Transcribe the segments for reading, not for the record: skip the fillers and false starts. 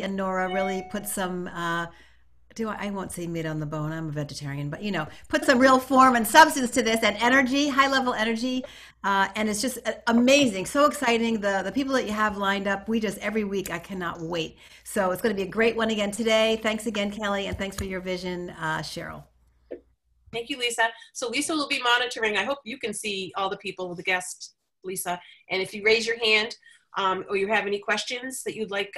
and Nora really put some I won't say meat on the bone. I'm a vegetarian, but put some real form and substance to this and energy, high level energy. And it's just amazing. So exciting. The people that you have lined up, we just every week, I cannot wait. So it's going to be a great one again today. Thanks again, Kelly. And thanks for your vision, Cheryl. Thank you, Lisa. So Lisa will be monitoring. I hope you can see all the people, the guests, Lisa. And if you raise your hand or you have any questions that you'd like,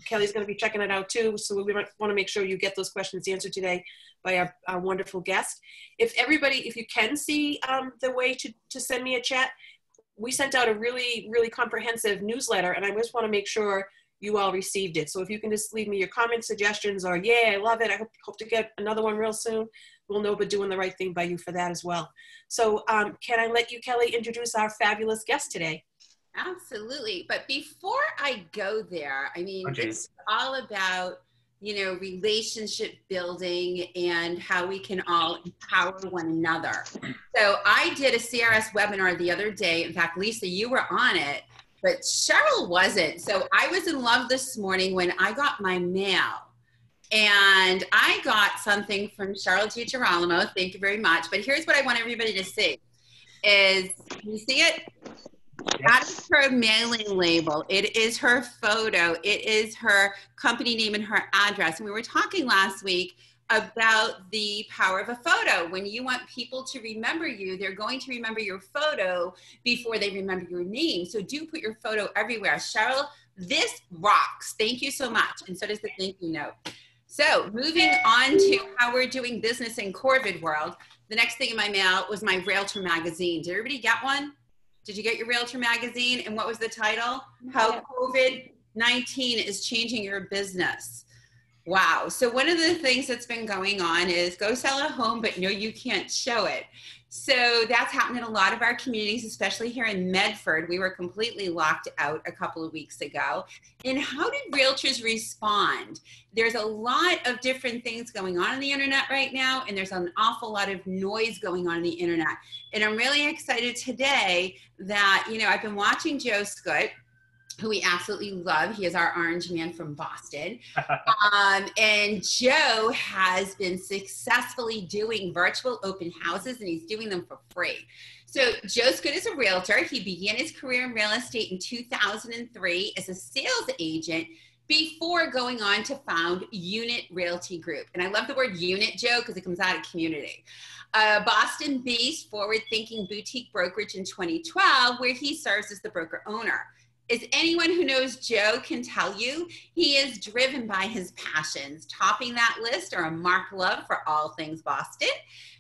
Kelly's going to be checking it out too. So we want to make sure you get those questions answered today by our wonderful guest. If you can see the way to send me a chat, we sent out a really, really comprehensive newsletter, and I just want to make sure you all received it. So if you can just leave me your comments, suggestions, or yeah, I love it. I hope to get another one real soon. We'll know we're doing the right thing by you for that as well. So can I let you, Kelly, introduce our fabulous guest today? Absolutely. But before I go there, I mean, Oh, it's all about, relationship building and how we can all empower one another. So I did a CRS webinar the other day. In fact, Lisa, you were on it, but Cheryl wasn't. So I was in love this morning when I got my mail. And I got something from Cheryl DiGirolamo. Thank you very much. But here's what I want everybody to see is, can you see it? That is her mailing label. It is her photo. It is her company name and her address. And we were talking last week about the power of a photo. When you want people to remember you, they're going to remember your photo before they remember your name. So do put your photo everywhere. Cheryl, this rocks. Thank you so much. And so does the thank you note. So moving on to how we're doing business in Corvid world. The next thing in my mail was my Realtor magazine. Did everybody get one? Did you get your Realtor magazine? And what was the title? How COVID-19 is changing your business. Wow. So one of the things that's been going on is go sell a home, but no, you can't show it. So that's happened in a lot of our communities, especially here in Medford. We were completely locked out a couple of weeks ago. And how did realtors respond? There's a lot of different things going on the internet right now, and there's an awful lot of noise going on the internet. And I'm really excited today that, I've been watching Joe Schutt, who we absolutely love. He is our orange man from Boston. And Joe has been successfully doing virtual open houses, and he's doing them for free. So Joe Schutt is a realtor. He began his career in real estate in 2003 as a sales agent before going on to found Unit Realty Group. And I love the word unit, Joe, because it comes out of community. Boston-based forward-thinking boutique brokerage in 2012, where he serves as the broker owner. As anyone who knows Joe can tell you, he is driven by his passions. Topping that list are a marked love for all things Boston,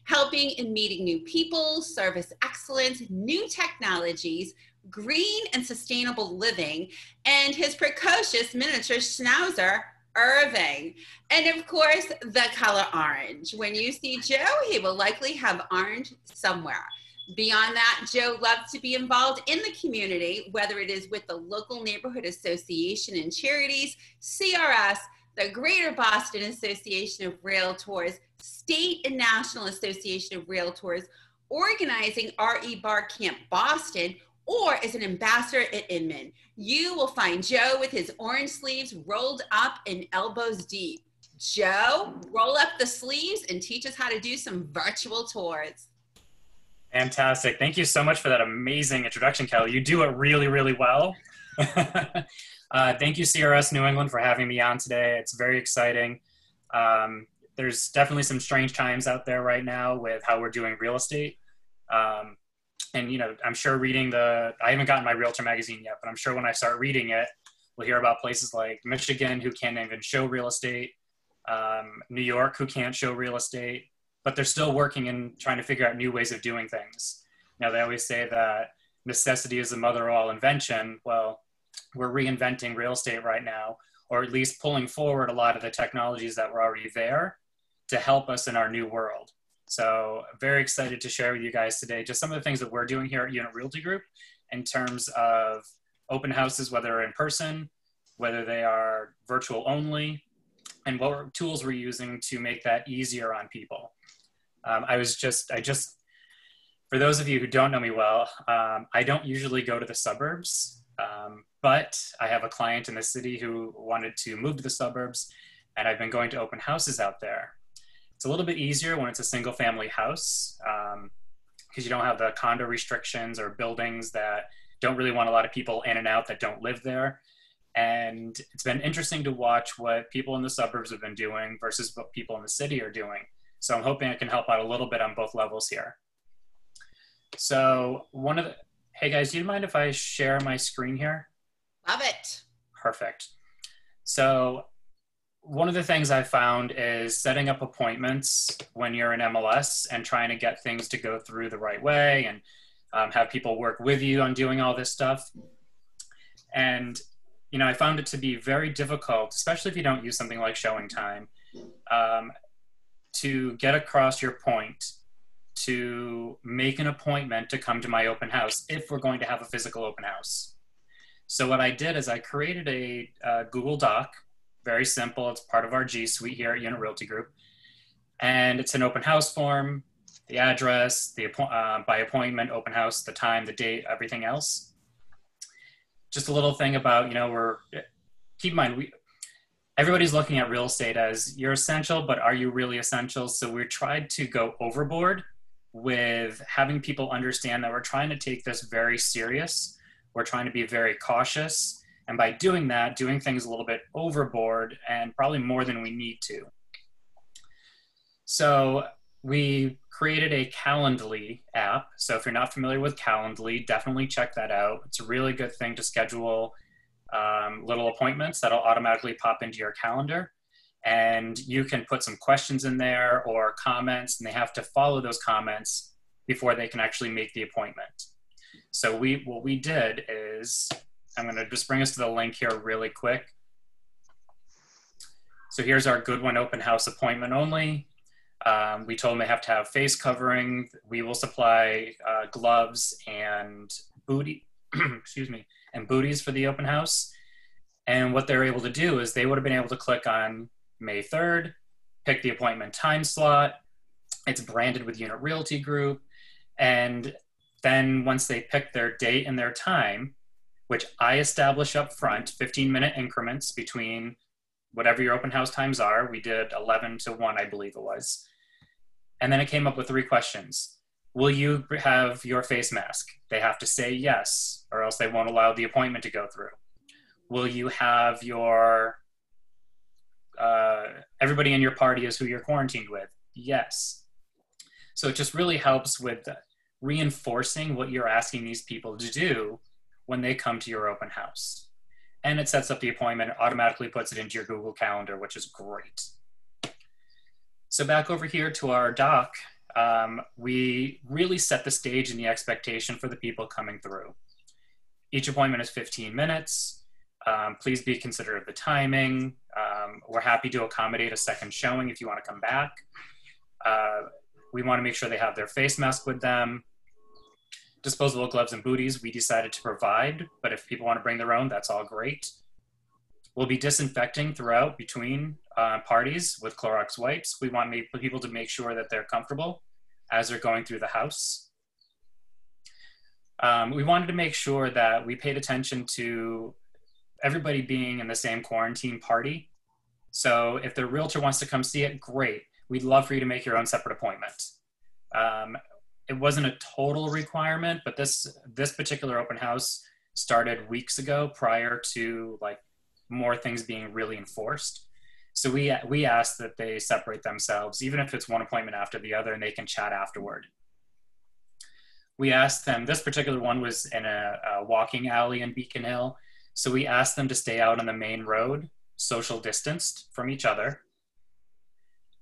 helping and meeting new people, service excellence, new technologies, green and sustainable living, and his precocious miniature schnauzer, Irving. And of course, the color orange. When you see Joe, he will likely have orange somewhere. Beyond that, Joe loves to be involved in the community, whether it is with the local neighborhood association and charities, CRS, the Greater Boston Association of Realtors, State and National Association of Realtors, organizing RE Bar Camp Boston, or as an ambassador at Inman. You will find Joe with his orange sleeves rolled up and elbows deep. Joe, roll up the sleeves and teach us how to do some virtual tours. Fantastic. Thank you so much for that amazing introduction, Kelly. You do it really, really well. Thank you, CRS New England, for having me on today. It's very exciting. There's definitely some strange times out there right now with how we're doing real estate. And, I'm sure I haven't gotten my Realtor magazine yet, but I'm sure when I start reading it, we'll hear about places like Michigan who can't even show real estate, New York who can't show real estate, but they're still working and trying to figure out new ways of doing things. They always say that necessity is the mother of all invention. Well, we're reinventing real estate right now, or at least pulling forward a lot of the technologies that were already there to help us in our new world. So very excited to share with you guys today just some of the things that we're doing here at Unit Realty Group in terms of open houses, whether in person, whether they are virtual only, and what tools we're using to make that easier on people. For those of you who don't know me well, I don't usually go to the suburbs. But I have a client in the city who wanted to move to the suburbs, and I've been going to open houses out there. It's a little bit easier when it's a single family house, because you don't have the condo restrictions or buildings that don't really want a lot of people in and out that don't live there. And it's been interesting to watch what people in the suburbs have been doing versus what people in the city are doing. So I'm hoping I can help out a little bit on both levels here. So hey guys, do you mind if I share my screen here? Love it. Perfect. So one of the things I found is setting up appointments when you're in MLS and trying to get things to go through the right way and have people work with you on doing all this stuff. And, you know, I found it to be very difficult, especially if you don't use something like showing time, to get across your point to make an appointment to come to my open house if we're going to have a physical open house. So what I did is I created a Google Doc, very simple. It's part of our G Suite here at Unit Realty Group. And it's an open house form, the address, the by appointment, open house, the time, the date, everything else. Just a little thing about, you know, keep in mind, everybody's looking at real estate as you're essential, but are you really essential? So we tried to go overboard with having people understand that we're trying to take this very serious. We're trying to be very cautious. And by doing that, doing things a little bit overboard and probably more than we need to. So we created a Calendly app. So if you're not familiar with Calendly, definitely check that out. It's a really good thing to schedule little appointments that'll automatically pop into your calendar. And you can put some questions in there or comments, and they have to follow those comments before they can actually make the appointment. So what we did is, I'm going to just bring us to the link here really quick. So here's our Good One open house appointment only. We told them they have to have face covering. We will supply gloves and excuse me, and booties for the open house. And what they're able to do is they would have been able to click on May 3rd, pick the appointment time slot. It's branded with Unit Realty Group. And then once they pick their date and their time, which I establish up front, 15-minute increments between whatever your open house times are. We did 11 to 1, I believe it was. And then it came up with 3 questions. Will you have your face mask? They have to say yes, or else they won't allow the appointment to go through. Will you have your, everybody in your party is who you're quarantined with? Yes. So it just really helps with reinforcing what you're asking these people to do when they come to your open house. And it sets up the appointment, automatically puts it into your Google Calendar, which is great. So back over here to our doc, we really set the stage and the expectation for the people coming through. Each appointment is 15 minutes. Please be considerate of the timing. We're happy to accommodate a second showing if you want to come back. We want to make sure they have their face mask with them. Disposable gloves and booties we decided to provide, but if people want to bring their own, that's all great. We'll be disinfecting throughout between parties with Clorox wipes. We want people to make sure that they're comfortable as they're going through the house. We wanted to make sure that we paid attention to everybody being in the same quarantine party. So if the realtor wants to come see it, great. We'd love for you to make your own separate appointment. It wasn't a total requirement, but this particular open house started weeks ago prior to like more things being really enforced. So we asked that they separate themselves, even if it's one appointment after the other, and they can chat afterward. We asked them, this particular one was in a walking alley in Beacon Hill. So we asked them to stay out on the main road, social distanced from each other.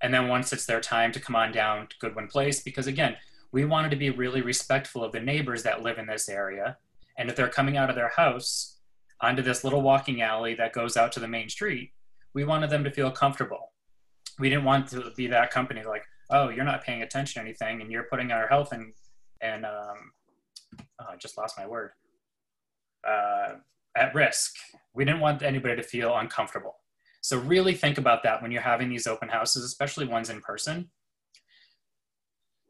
And then once it's their time to come on down to Goodwin Place, because again, we wanted to be really respectful of the neighbors that live in this area. And if they're coming out of their house onto this little walking alley that goes out to the main street, we wanted them to feel comfortable. We didn't want to be that company like, oh, you're not paying attention to anything and you're putting our health and I just lost my word, at risk. We didn't want anybody to feel uncomfortable. So really think about that when you're having these open houses, especially ones in person.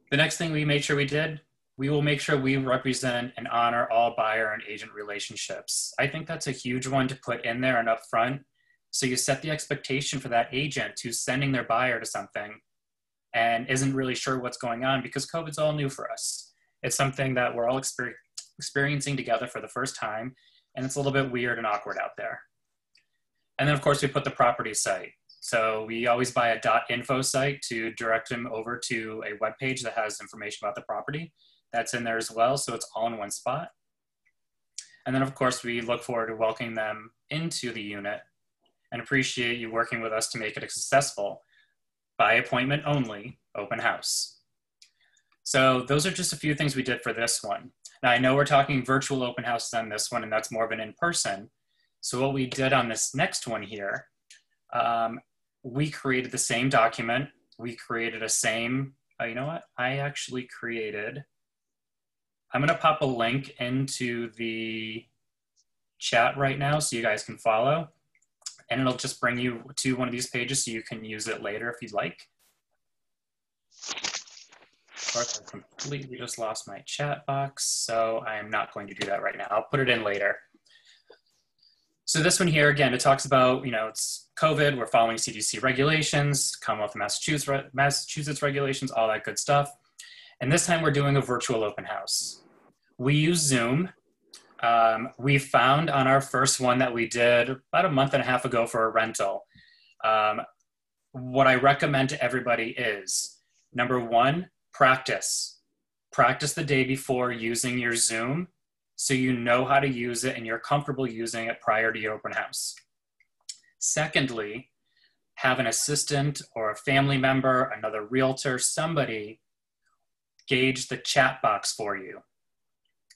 The next thing we made sure we did, We will make sure we represent and honor all buyer and agent relationships. I think that's a huge one to put in there and up front. So you set the expectation for that agent who's sending their buyer to something and isn't really sure what's going on, because COVID's all new for us. It's something that we're all experiencing together for the first time, and it's a little bit weird and awkward out there. And then of course we put the property site. So we always buy a .info site to direct them over to a web page that has information about the property. That's in there as well, so it's all in one spot. And then of course we look forward to welcoming them into the unit and appreciate you working with us to make it a successful, by appointment only, open house. So those are just a few things we did for this one. Now I know we're talking virtual open houses on this one, and that's more of an in-person. So what we did on this next one here, we created the same document. We created a same, you know what? I actually created, I'm gonna pop a link into the chat right now so you guys can follow. And it'll just bring you to one of these pages so you can use it later if you'd like. Of course, I completely just lost my chat box, so I am not going to do that right now. I'll put it in later. So this one here, again, it talks about, you know, it's COVID, we're following CDC regulations, Commonwealth of Massachusetts regulations, all that good stuff. And this time we're doing a virtual open house. We use Zoom. We found on our first one that we did about a month and a half ago for a rental. What I recommend to everybody is, number one, practice. Practice the day before using your Zoom so you know how to use it and you're comfortable using it prior to your open house. Secondly, have an assistant or a family member, another realtor, somebody gauge the chat box for you.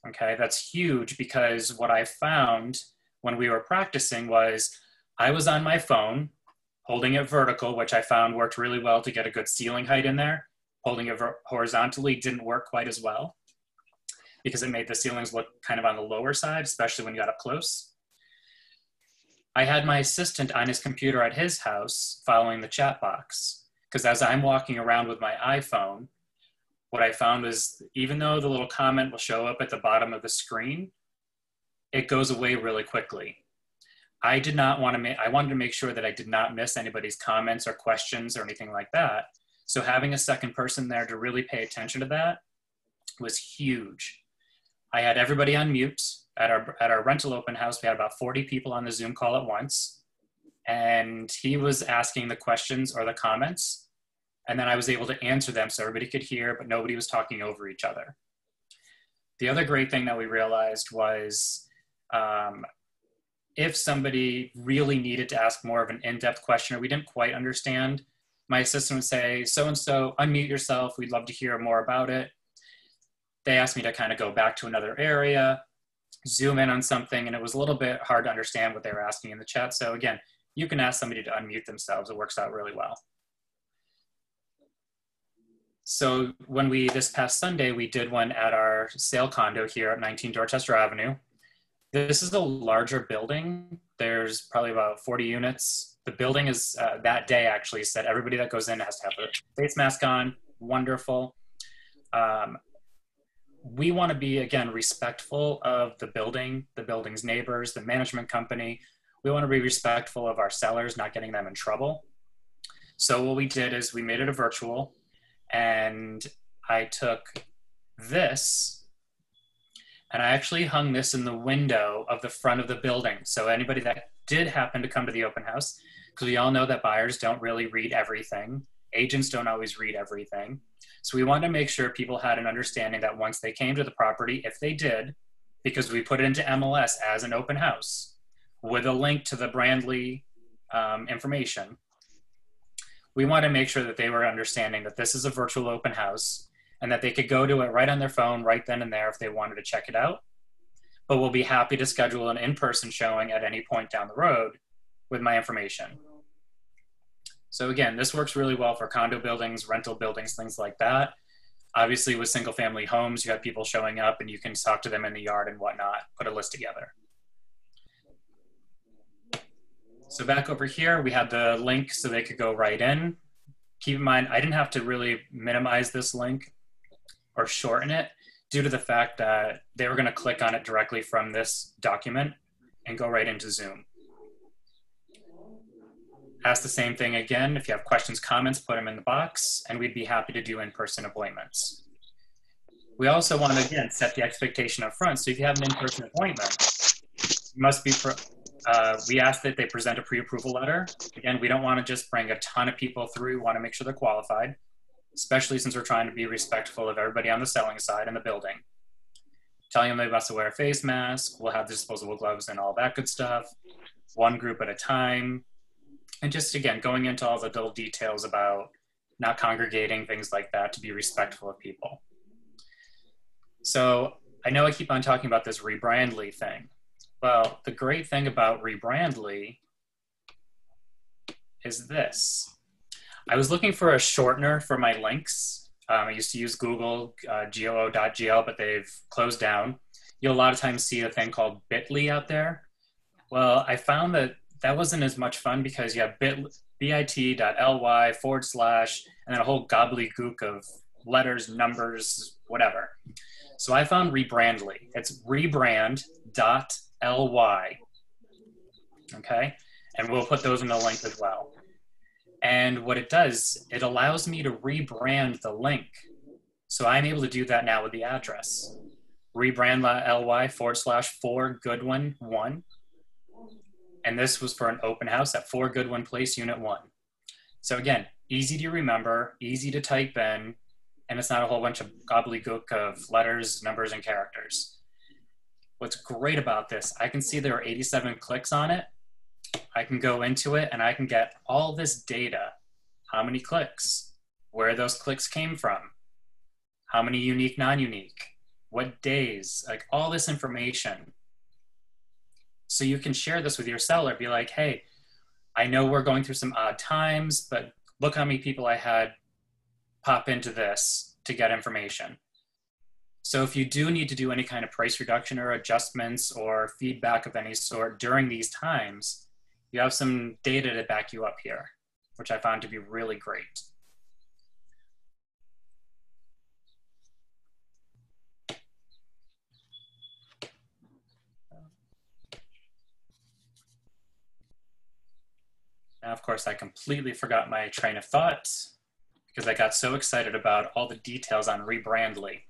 Okay, that's huge, because what I found when we were practicing was I was on my phone holding it vertical, which I found worked really well to get a good ceiling height in there. Holding it horizontally didn't work quite as well because it made the ceilings look kind of on the lower side, especially when you got up close. I had my assistant on his computer at his house following the chat box, because as I'm walking around with my iPhone, what I found was, even though the little comment will show up at the bottom of the screen, it goes away really quickly. I did not want to I wanted to make sure that I did not miss anybody's comments or questions or anything like that. So having a second person there to really pay attention to that was huge. I had everybody on mute. At our rental open house, we had about 40 people on the Zoom call at once. And he was asking the questions or the comments. And then I was able to answer them so everybody could hear, but nobody was talking over each other. The other great thing that we realized was if somebody really needed to ask more of an in-depth question or we didn't quite understand, my assistant would say, so-and-so, unmute yourself. We'd love to hear more about it. They asked me to kind of go back to another area, zoom in on something, and it was a little bit hard to understand what they were asking in the chat. So again, you can ask somebody to unmute themselves. It works out really well. So when this past Sunday, we did one at our sale condo here at 19 Dorchester Avenue. This is a larger building. There's probably about 40 units. The building is, that day actually said everybody that goes in has to have a face mask on. Wonderful. We want to be, again, respectful of the building, the building's neighbors, the management company. We want to be respectful of our sellers, not getting them in trouble. So what we did is we made it a virtual, and I took this and I actually hung this in the window of the front of the building. So anybody that did happen to come to the open house, because we all know that buyers don't really read everything. Agents don't always read everything. So we wanted to make sure people had an understanding that once they came to the property, if they did, because we put it into MLS as an open house with a link to the Brandley information, we want to make sure that they were understanding that this is a virtual open house and that they could go to it right on their phone right then and there if they wanted to check it out. But we'll be happy to schedule an in-person showing at any point down the road with my information. So again, this works really well for condo buildings, rental buildings, things like that. Obviously with single family homes, you have people showing up and you can talk to them in the yard and whatnot, put a list together. So back over here, we had the link so they could go right in. Keep in mind, I didn't have to really minimize this link or shorten it due to the fact that they were going to click on it directly from this document and go right into Zoom. Ask the same thing again. If you have questions, comments, put them in the box, and we'd be happy to do in-person appointments. We also want to, again, set the expectation up front. So if you have an in-person appointment, you must be, we ask that they present a pre-approval letter. Again, we don't want to just bring a ton of people through. We want to make sure they're qualified, especially since we're trying to be respectful of everybody on the selling side in the building. Telling them they must wear a face mask, we'll have disposable gloves and all that good stuff, one group at a time. And just, again, going into all the little details about not congregating, things like that, to be respectful of people. So I know I keep on talking about this Rebrandly thing. Well, the great thing about Rebrandly is this. I was looking for a shortener for my links. I used to use Google, goo.gl, but they've closed down. You'll a lot of times see a thing called Bitly out there. Well, I found that that wasn't as much fun because you have bit.ly/, and then a whole gobbledygook of letters, numbers, whatever. So I found Rebrandly. It's rebrand.ly. Okay? And we'll put those in the link as well. And what it does, it allows me to rebrand the link. So I'm able to do that now with the address. Rebrand.ly/4Goodwin1. And this was for an open house at 4 Goodwin Place, Unit 1. So again, easy to remember, easy to type in, and it's not a whole bunch of gobbledygook of letters, numbers, and characters. What's great about this, I can see there are 87 clicks on it. I can go into it and I can get all this data. How many clicks? Where those clicks came from? How many unique, non-unique? What days? Like all this information. So you can share this with your seller. Be like, hey, I know we're going through some odd times, but look how many people I had pop into this to get information. So if you do need to do any kind of price reduction or adjustments or feedback of any sort during these times, you have some data to back you up here, which I found to be really great. Now, of course, I completely forgot my train of thought because I got so excited about all the details on Rebrandly.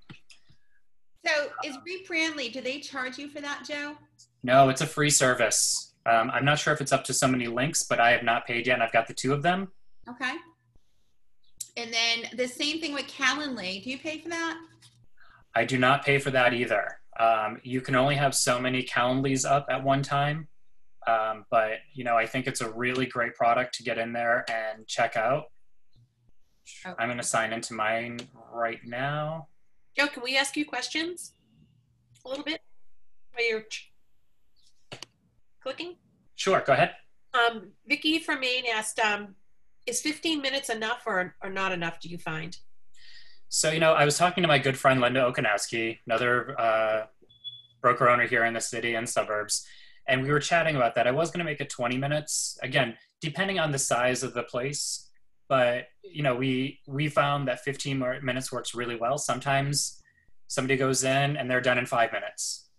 So is Rebrandly, do they charge you for that, Joe? No, it's a free service. I'm not sure if it's up to so many links, but I have not paid yet, and I've got the 2 of them. Okay. And then the same thing with Calendly. Do you pay for that? I do not pay for that either. You can only have so many Calendlys up at one time. But, you know, I think it's a really great product to get in there and check out. Okay. I'm going to sign into mine right now. Joe, can we ask you questions a little bit while you're clicking? Sure, go ahead. Vicky from Maine asked, is 15 minutes enough or not enough, do you find? So, you know, I was talking to my good friend Linda Okanowski, another broker owner here in the city and suburbs. And we were chatting about that. I was going to make it 20 minutes, again, depending on the size of the place. But, you know, we found that 15 minutes works really well. Sometimes somebody goes in and they're done in 5 minutes.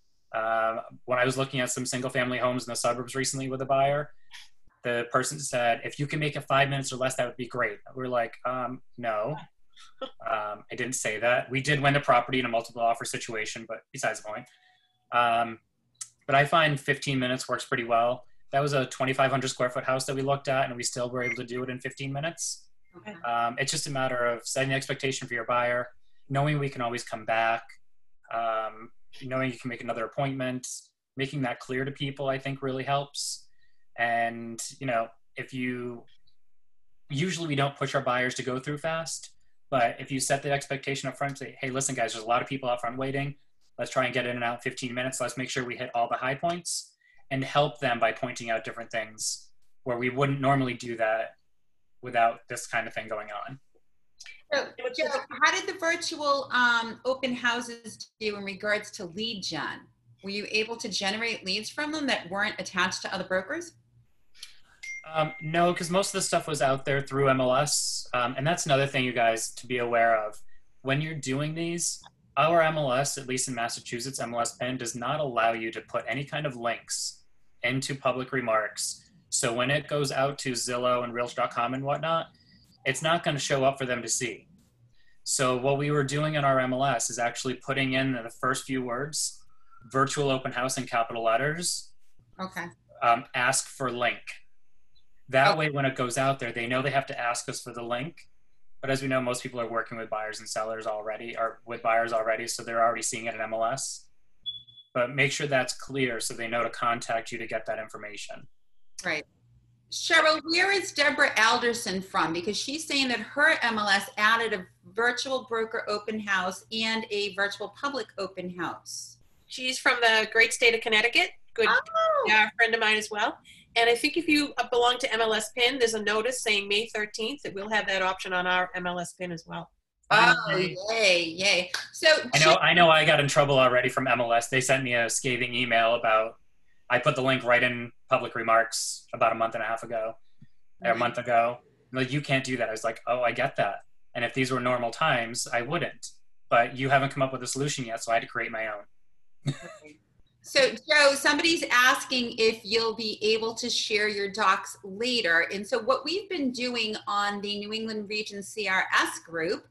When I was looking at some single family homes in the suburbs recently with a buyer, the person said, if you can make it 5 minutes or less, that would be great. We're like, no, I didn't say that. We did win the property in a multiple offer situation, but besides the point. But I find 15 minutes works pretty well. That was a 2,500 square foot house that we looked at, and we still were able to do it in 15 minutes. Okay. It's just a matter of setting the expectation for your buyer, knowing we can always come back, knowing you can make another appointment, making that clear to people, I think really helps. And, you know, usually we don't push our buyers to go through fast, but if you set the expectation up front, say, hey, listen guys, there's a lot of people out front waiting. Let's try and get in and out in 15 minutes. Let's make sure we hit all the high points and help them by pointing out different things where we wouldn't normally do that without this kind of thing going on. So, Joe, how did the virtual open houses do in regards to lead gen? Were you able to generate leads from them that weren't attached to other brokers? No, because most of the stuff was out there through MLS. And that's another thing, you guys, to be aware of. When you're doing these, Our MLS, at least in Massachusetts, MLS PIN does not allow you to put any kind of links into public remarks. So when it goes out to Zillow and Realtor.com and whatnot, it's not going to show up for them to see. So what we were doing in our MLS is actually putting in the first few words, virtual open house in capital letters, Okay. ask for link. That way, when it goes out there, they know they have to ask us for the link. But as we know, most people are working with buyers and sellers already, or with buyers already, so they're already seeing it in MLS. But make sure that's clear so they know to contact you to get that information. Right. Cheryl, where is Deborah Alderson from? Because she's saying that her MLS added a virtual broker open house and a virtual public open house. She's from the great state of Connecticut. Good, yeah, friend of mine as well. And I think if you belong to MLS PIN, there's a notice saying May 13th that we'll have that option on our MLS PIN as well. Oh, yay, yay. So I know I got in trouble already from MLS. They sent me a scathing email about, I put the link right in public remarks about a month and a half ago, or a month ago. Like, you can't do that. I was like, oh, I get that. And if these were normal times, I wouldn't. But you haven't come up with a solution yet, so I had to create my own. So, Joe, somebody's asking if you'll be able to share your docs later. And so what we've been doing on the New England Region CRS group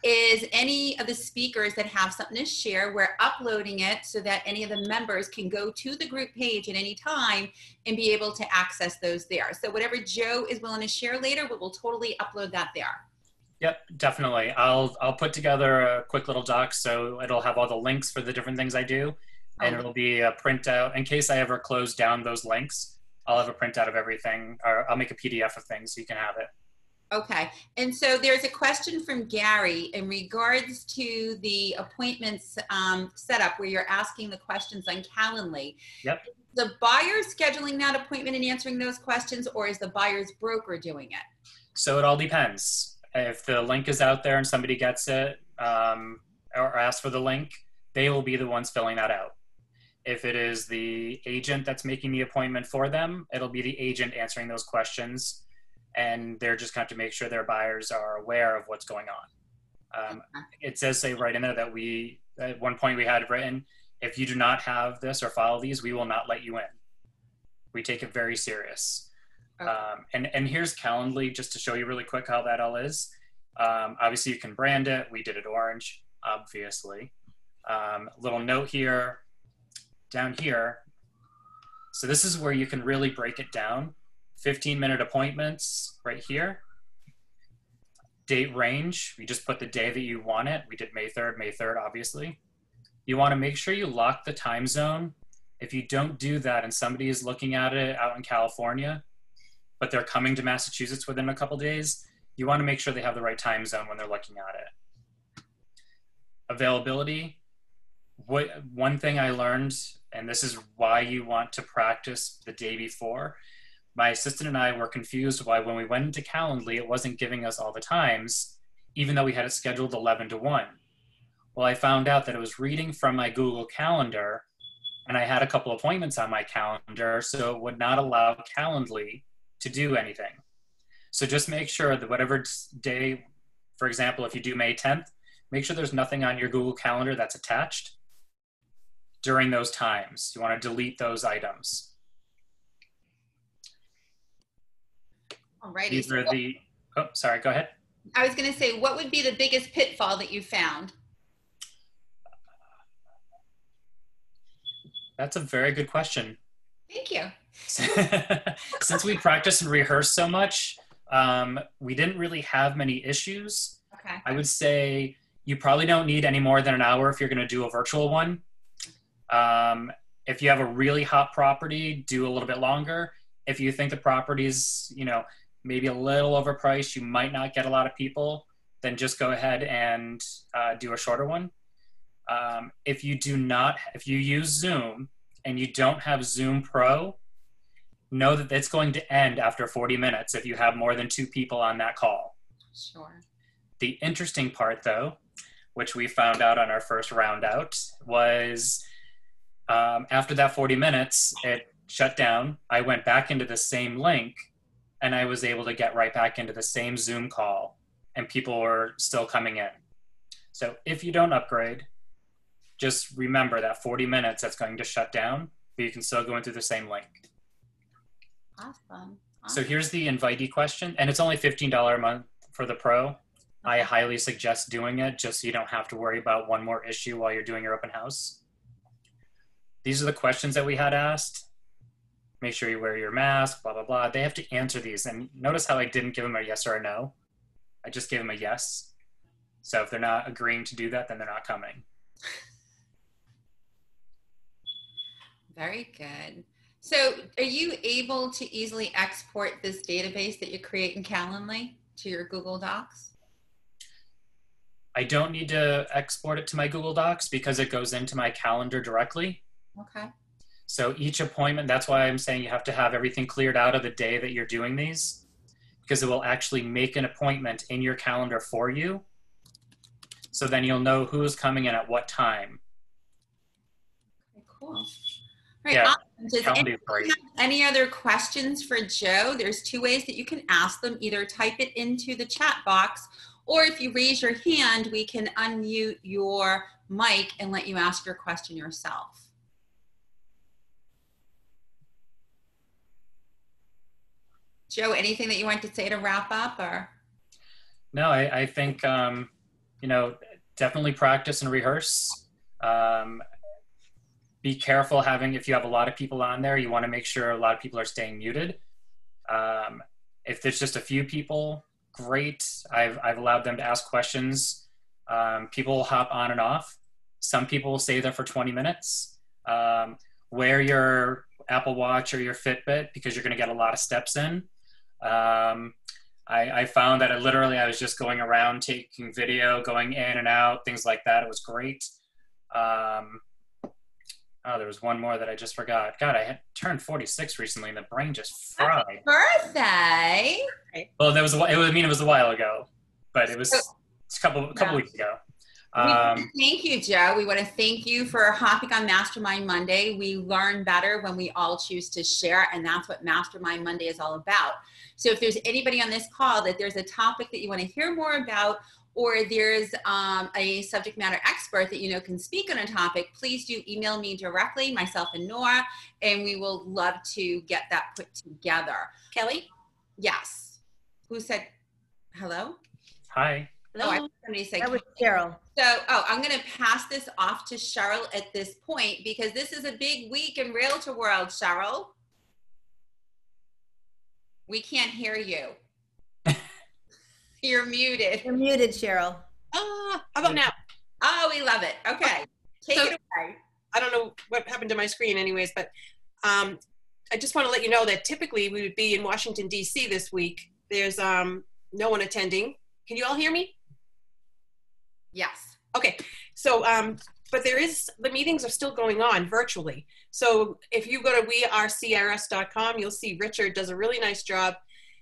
is any of the speakers that have something to share, we're uploading it so that any of the members can go to the group page at any time and be able to access those there. So whatever Joe is willing to share later, we'll totally upload that there. Yep, definitely. I'll put together a quick little doc so it'll have all the links for the different things I do. And it'll be a printout in case I ever close down those links. I'll have a printout of everything, or I'll make a PDF of things so you can have it. Okay. And so there's a question from Gary in regards to the appointments setup where you're asking the questions on Calendly. Yep. Is the buyer scheduling that appointment and answering those questions, or is the buyer's broker doing it? So it all depends. If the link is out there and somebody gets it or asks for the link, they will be the ones filling that out. If it is the agent that's making the appointment for them, it'll be the agent answering those questions, and they're just going to make sure their buyers are aware of what's going on. It says, say right in there that at one point we had written, if you do not have this or follow these, we will not let you in. We take it very serious. Okay. And here's Calendly, just to show you really quick how that all is. Obviously you can brand it. We did it orange, obviously. Little note here. Down here, so this is where you can really break it down. 15-minute appointments right here. Date range, you just put the day that you want it. We did May 3rd, obviously. You want to make sure you lock the time zone. If you don't do that and somebody is looking at it out in California, but they're coming to Massachusetts within a couple days, you want to make sure they have the right time zone when they're looking at it. Availability. One thing I learned, and this is why you want to practice the day before, my assistant and I were confused why when we went into Calendly, it wasn't giving us all the times, even though we had it scheduled 11 to 1. Well, I found out that it was reading from my Google Calendar, and I had a couple appointments on my calendar, so it would not allow Calendly to do anything. So just make sure that whatever day, for example, if you do May 10th, make sure there's nothing on your Google Calendar that's attached during those times. You want to delete those items. Alrighty. These are oh, sorry, go ahead. I was going to say, what would be the biggest pitfall that you found? That's a very good question. Thank you. Since we practice and rehearse so much, we didn't really have many issues. Okay. I would say you probably don't need any more than an hour if you're going to do a virtual one. If you have a really hot property, do a little bit longer. If you think the property's, maybe a little overpriced, you might not get a lot of people, then just go ahead and do a shorter one. If you use Zoom and you don't have Zoom Pro, know that it's going to end after 40 minutes if you have more than 2 people on that call. Sure. The interesting part, though, which we found out on our first round out, was after that 40 minutes, it shut down. I went back into the same link, and I was able to get right back into the same Zoom call, and people were still coming in. So if you don't upgrade, just remember that 40 minutes that's going to shut down, but you can still go in through the same link. Awesome. So here's the invitee question, and it's only $15 a month for the pro. I highly suggest doing it just so you don't have to worry about one more issue while you're doing your open house. These are the questions that we had asked. Make sure you wear your mask, blah, blah, blah. They have to answer these. And notice how I didn't give them a yes or a no. I just gave them a yes. So if they're not agreeing to do that, then they're not coming. Very good. So are you able to easily export this database that you create in Calendly to your Google Docs? I don't need to export it to my Google Docs because it goes into my calendar directly. Okay. So each appointment, that's why I'm saying you have to have everything cleared out of the day that you're doing these, because it will actually make an appointment in your calendar for you. So then you'll know who's coming in at what time. Okay, cool. All right, Yeah, awesome. Does anyone great. have any other questions for Joe? There's two ways that you can ask them. Either type it into the chat box, or if you raise your hand, we can unmute your mic and let you ask your question yourself. Joe, anything that you want to say to wrap up, or? No, I think, you know, definitely practice and rehearse. Be careful if you have a lot of people on there, you want to make sure a lot of people are staying muted. If there's just a few people, great. I've allowed them to ask questions. People hop on and off. Some people will stay there for 20 minutes. Wear your Apple Watch or your Fitbit because you're going to get a lot of steps in. I found that I was just going around taking video, going in and out, things like that. It was great. Oh, there was one more that I just forgot. God, I had turned 46 recently, and the brain just fried. Happy birthday! Well, it was a while ago, but it was a couple weeks ago. We want to thank you, Joe. We want to thank you for hopping on Mastermind Monday. We learn better when we all choose to share, and that's what Mastermind Monday is all about. So if there's anybody on this call that there's a topic that you want to hear more about, or there's a subject matter expert that you know can speak on a topic, please do email me directly, myself and Nora, and we will love to get that put together. Kelly? Yes. Who said hello? Hi. Oh, I somebody said That was Cheryl. so. Oh, I'm going to pass this off to Cheryl at this point because this is a big week in Realtor World. Cheryl, we can't hear you. You're muted. You're muted, Cheryl. How about now? Oh, we love it. Okay, take it away. I don't know what happened to my screen anyways, but I just want to let you know that typically we would be in Washington, D.C. this week. There's no one attending. Can you all hear me? Yes. Okay. So, but the meetings are still going on virtually. So if you go to wearecrs.com, you'll see Richard does a really nice job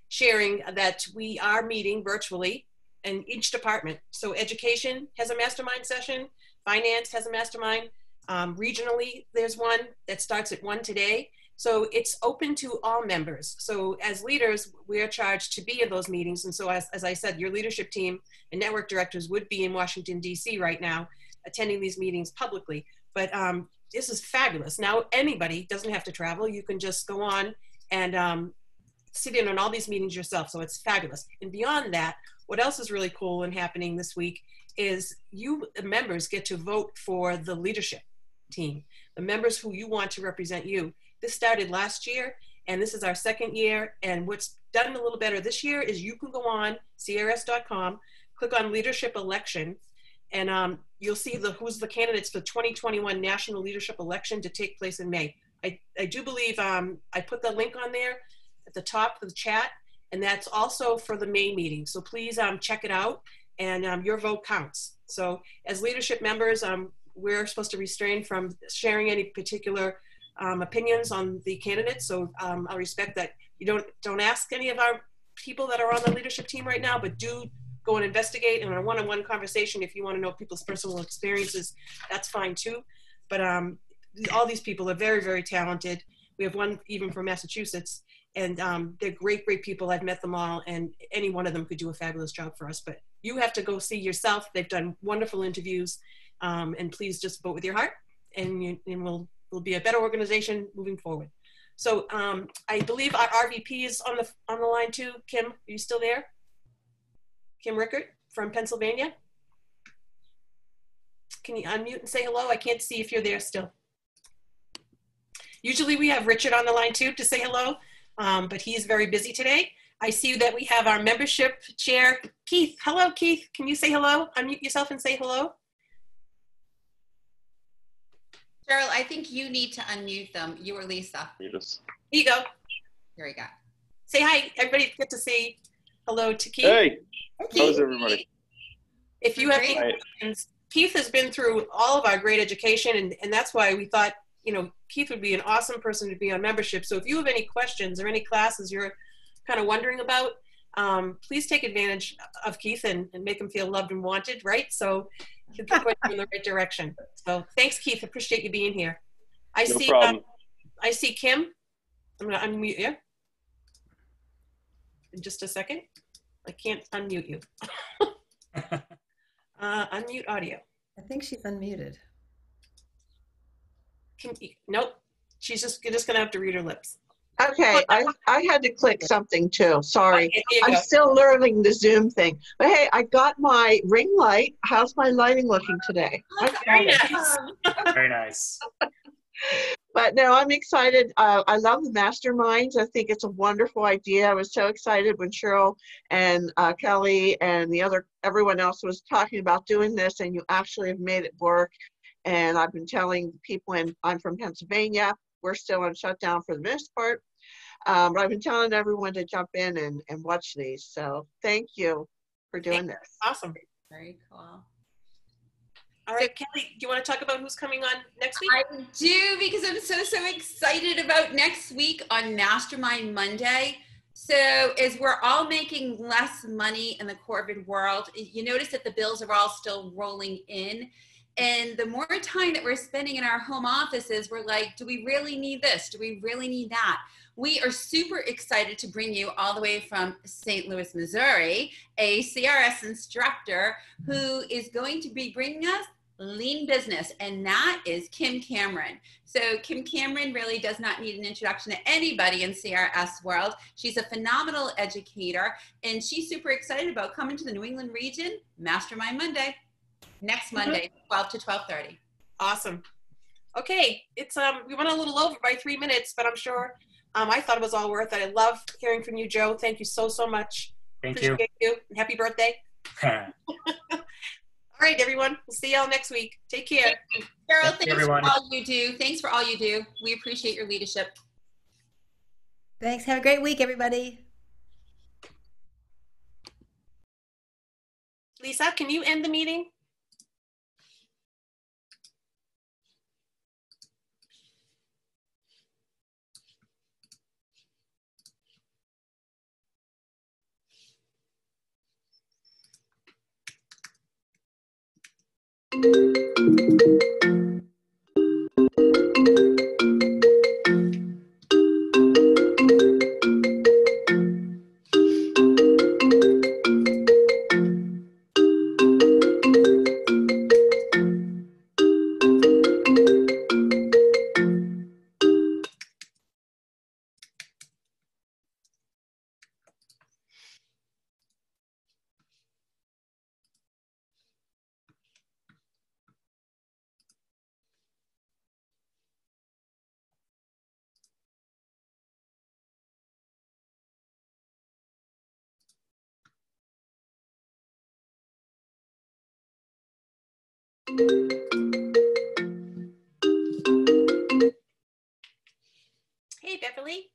sharing that we are meeting virtually in each department. So education has a mastermind session, finance has a mastermind, regionally there's one that starts at 1 today. So it's open to all members. So as leaders, we're charged to be in those meetings. And so as I said, your leadership team and network directors would be in Washington, D.C. right now, attending these meetings publicly. But this is fabulous. Now anybody doesn't have to travel. You can just go on and sit in on all these meetings yourself. So it's fabulous. And beyond that, what else is really cool and happening this week is you, the members, get to vote for the leadership team, the members who you want to represent you. This started last year, and this is our second year. And what's done a little better this year is you can go on crs.com, click on leadership election, and you'll see who's the candidates for the 2021 national leadership election to take place in May. I do believe I put the link on there at the top of the chat, and that's also for the May meeting. So please check it out, and your vote counts. So as leadership members, we're supposed to refrain from sharing any particular opinions on the candidates. So I respect that you don't ask any of our people that are on the leadership team right now, but do go and investigate. And in a one-on-one conversation, if you want to know people's personal experiences, that's fine too. But all these people are very, very talented. We have one even from Massachusetts, and they're great, great people. I've met them all, and any one of them could do a fabulous job for us. But you have to go see yourself. They've done wonderful interviews, And please just vote with your heart, and we'll be a better organization moving forward. So I believe our RVP is on the line too. Kim, are you still there? Kim Rickert from Pennsylvania. Can you unmute and say hello? I can't see if you're there still. Usually we have Richard on the line too to say hello, but he's very busy today. I see that we have our membership chair, Keith. Hello, Keith. Can you say hello? Unmute yourself and say hello. Cheryl, I think you need to unmute them. You or Lisa. Yes. Here you go. Here we go. Say hi. Everybody get to say hello to Keith. Hey, how's everybody? If you have any questions, Keith has been through all of our great education, and that's why we thought, Keith would be an awesome person to be on membership. So if you have any questions or any classes you're kind of wondering about, please take advantage of Keith and make him feel loved and wanted, right? So he'll point you in the right direction. So thanks, Keith. Appreciate you being here. No problem. I see Kim. I'm going to unmute you in just a second. I can't unmute you. Unmute audio. I think she's unmuted. Nope. You're just going to have to read her lips. Okay, I had to click something too. Sorry. Okay, there you I'm go. still learning the Zoom thing. But hey, I got my ring light. How's my lighting looking today? Very nice. Very nice. But no, I'm excited. I love the masterminds. I think it's a wonderful idea. I was so excited when Cheryl and Kelly and everyone else was talking about doing this, and you actually have made it work. And I've been telling people, and I'm from Pennsylvania. We're still on shutdown for the most part. But I've been telling everyone to jump in and watch these. So thank you for doing this. Awesome. Very cool. All right, Kelly, do you want to talk about who's coming on next week? I do, because I'm so excited about next week on Mastermind Monday. So as we're all making less money in the COVID world, you notice that the bills are all still rolling in. And the more time that we're spending in our home offices, we're like, do we really need this? Do we really need that? We are super excited to bring you all the way from St. Louis, Missouri, a CRS instructor who is going to be bringing us lean business, and that is Kim Cameron. So Kim Cameron really does not need an introduction to anybody in CRS world. She's a phenomenal educator, and she's super excited about coming to the New England region, Mastermind Monday. Next Monday, 12 to 12:30. Awesome. Okay, it's we went a little over by 3 minutes, but I'm sure I thought it was all worth it. I love hearing from you, Joe. Thank you so much. Thank Appreciate you. Happy birthday. you. All right, everyone. We'll see y'all next week. Take care. Cheryl, Thank you, thanks everyone. for all you do. Thanks for all you do. We appreciate your leadership. Thanks. Have a great week, everybody. Lisa, can you end the meeting? Hey, Beverly.